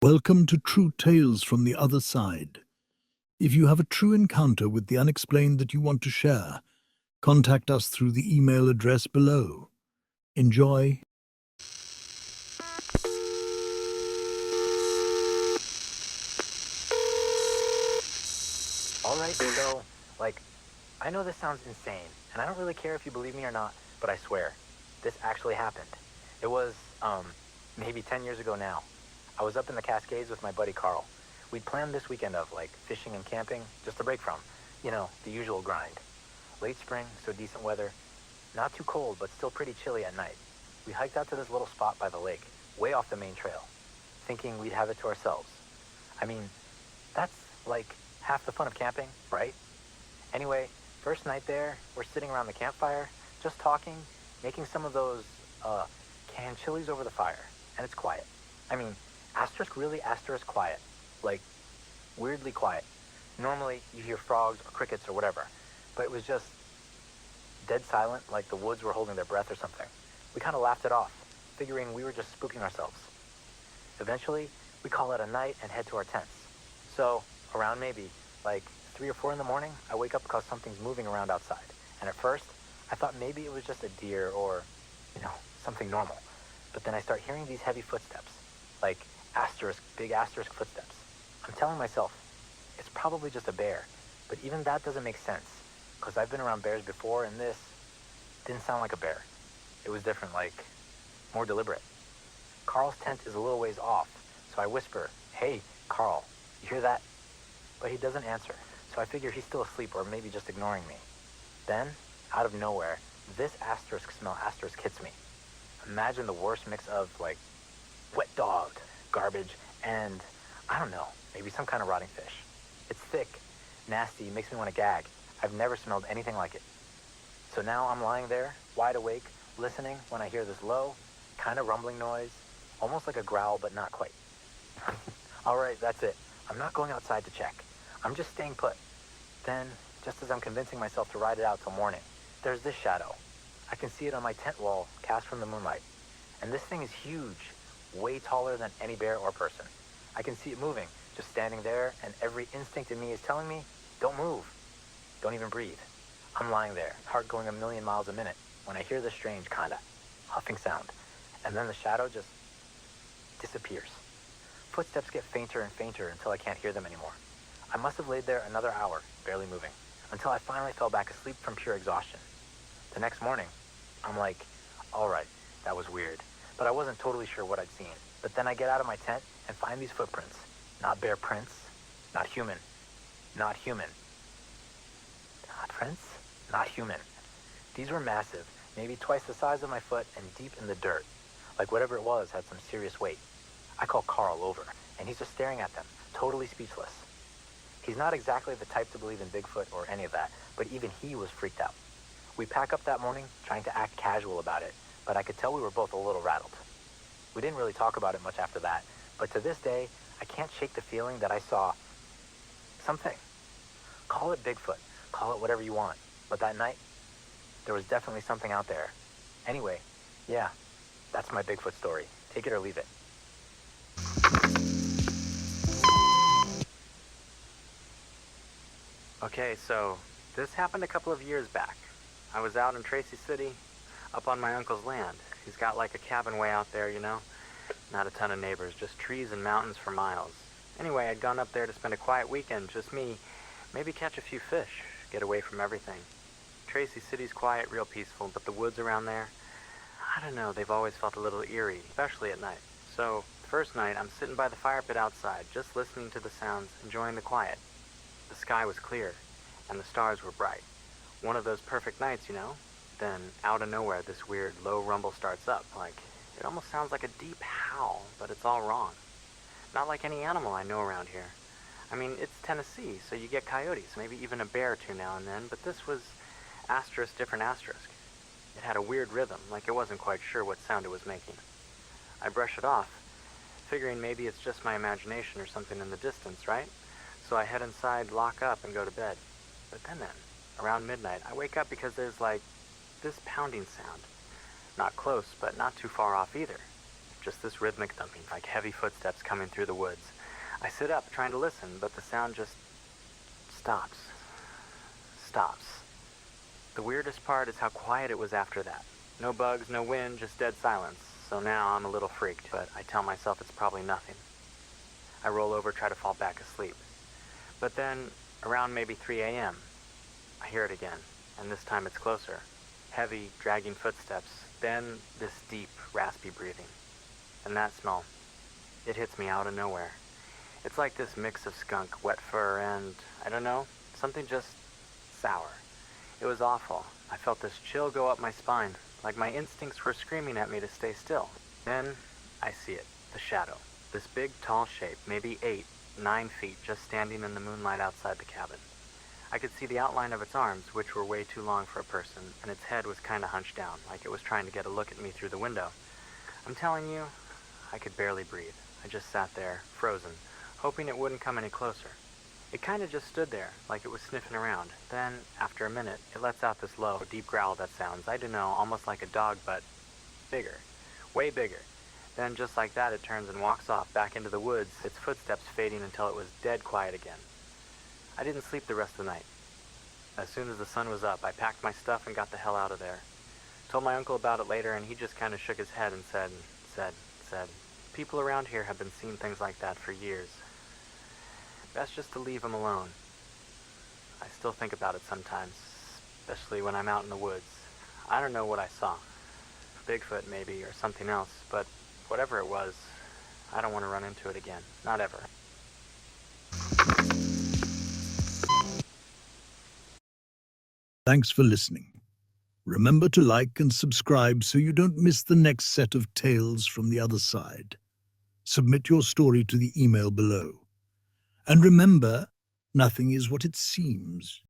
Welcome to True Tales from the Other Side. If you have a true encounter with the unexplained that you want to share, contact us through the email address below. Enjoy. Alright, so, I know this sounds insane, and I don't really care if you believe me or not, but I swear, this actually happened. It was, maybe 10 years ago now. I was up in the Cascades with my buddy Carl. We'd planned this weekend of, fishing and camping, just a break from, the usual grind. Late spring, so decent weather. Not too cold, but still pretty chilly at night. We hiked out to this little spot by the lake, way off the main trail, thinking we'd have it to ourselves. I mean, that's, half the fun of camping, right? Anyway, first night there, we're sitting around the campfire, just talking, making some of those, canned chilies over the fire, and it's quiet. I mean, really quiet. Weirdly quiet. Normally, you hear frogs or crickets or whatever, but it was just dead silent, like the woods were holding their breath or something. We kind of laughed it off, figuring we were just spooking ourselves. Eventually, we call it a night and head to our tents. So, around maybe, 3 or 4 in the morning, I wake up because something's moving around outside. And at first, I thought maybe it was just a deer or, something normal. But then I start hearing these heavy footsteps, big asterisk footsteps. I'm telling myself, it's probably just a bear, but even that doesn't make sense, because I've been around bears before, and this didn't sound like a bear. It was different, more deliberate. Carl's tent is a little ways off, so I whisper, "Hey, Carl, you hear that?" But he doesn't answer, so I figure he's still asleep or maybe just ignoring me. Then, out of nowhere, this asterisk hits me. Imagine the worst mix of, wet dog, garbage, and, I don't know, maybe some kind of rotting fish. It's thick, nasty, makes me want to gag. I've never smelled anything like it. So now I'm lying there, wide awake, listening when I hear this low, kind of rumbling noise, almost like a growl, but not quite. Alright, that's it. I'm not going outside to check. I'm just staying put. Then, just as I'm convincing myself to ride it out till morning, there's this shadow. I can see it on my tent wall, cast from the moonlight. And this thing is huge, way taller than any bear or person. I can see it moving, just standing there, and every instinct in me is telling me, don't move. Don't even breathe. I'm lying there, heart going a million miles a minute, when I hear this strange kinda huffing sound. And then the shadow just disappears. Footsteps get fainter and fainter until I can't hear them anymore. I must have laid there another hour, barely moving, until I finally fell back asleep from pure exhaustion. The next morning, I'm like, alright, that was weird, but I wasn't totally sure what I'd seen. But then I get out of my tent and find these footprints. Not bear prints, not human. Not human. Not prints? Not human. These were massive, maybe twice the size of my foot and deep in the dirt. Like whatever it was had some serious weight. I call Carl over, and he's just staring at them, totally speechless. He's not exactly the type to believe in Bigfoot or any of that, but even he was freaked out. We pack up that morning, trying to act casual about it, but I could tell we were both a little rattled. We didn't really talk about it much after that, but to this day, I can't shake the feeling that I saw something. Call it Bigfoot, call it whatever you want, but that night, there was definitely something out there. Anyway, yeah, that's my Bigfoot story. Take it or leave it. Okay, so this happened a couple of years back. I was out in Tracy City, up on my uncle's land. He's got a cabin way out there, Not a ton of neighbors, just trees and mountains for miles. Anyway, I'd gone up there to spend a quiet weekend, just me, maybe catch a few fish, get away from everything. Tracy City's quiet, real peaceful, but the woods around there, I don't know, they've always felt a little eerie, especially at night. So, the first night, I'm sitting by the fire pit outside, just listening to the sounds, enjoying the quiet. The sky was clear, and the stars were bright. One of those perfect nights, Then, out of nowhere, this weird low rumble starts up, it almost sounds like a deep howl, but it's all wrong. Not like any animal I know around here. I mean, it's Tennessee, so you get coyotes, maybe even a bear or two now and then, but this was different asterisk. It had a weird rhythm, like it wasn't quite sure what sound it was making. I brush it off, figuring maybe it's just my imagination or something in the distance, right? So I head inside, lock up, and go to bed. But then, around midnight, I wake up because there's this pounding sound. Not close, but not too far off either. just this rhythmic thumping, like heavy footsteps coming through the woods. I sit up, trying to listen, but the sound just stops. Stops. The weirdest part is how quiet it was after that. No bugs, no wind, just dead silence. So now I'm a little freaked, but I tell myself it's probably nothing. I roll over, try to fall back asleep. But then, around maybe 3 a.m., I hear it again, and this time it's closer. Heavy, dragging footsteps, then this deep, raspy breathing. And that smell, it hits me out of nowhere. It's like this mix of skunk, wet fur, and, I don't know, something just sour. It was awful. I felt this chill go up my spine, like my instincts were screaming at me to stay still. Then, I see it, the shadow. This big, tall shape, maybe 8, 9 feet, just standing in the moonlight outside the cabin. I could see the outline of its arms, which were way too long for a person, and its head was kind of hunched down, like it was trying to get a look at me through the window. I'm telling you, I could barely breathe. I just sat there, frozen, hoping it wouldn't come any closer. It kind of just stood there, like it was sniffing around. Then, after a minute, it lets out this low, deep growl that sounds, I don't know, almost like a dog, but bigger. Way bigger. Then, just like that, it turns and walks off back into the woods, its footsteps fading until it was dead quiet again. I didn't sleep the rest of the night. As soon as the sun was up, I packed my stuff and got the hell out of there. Told my uncle about it later, and he just kind of shook his head and said, people around here have been seeing things like that for years. Best just to leave them alone. I still think about it sometimes, especially when I'm out in the woods. I don't know what I saw. Bigfoot maybe, or something else, but whatever it was, I don't want to run into it again. Not ever. Thanks for listening. Remember to like and subscribe so you don't miss the next set of tales from the other side. Submit your story to the email below. And remember, nothing is what it seems.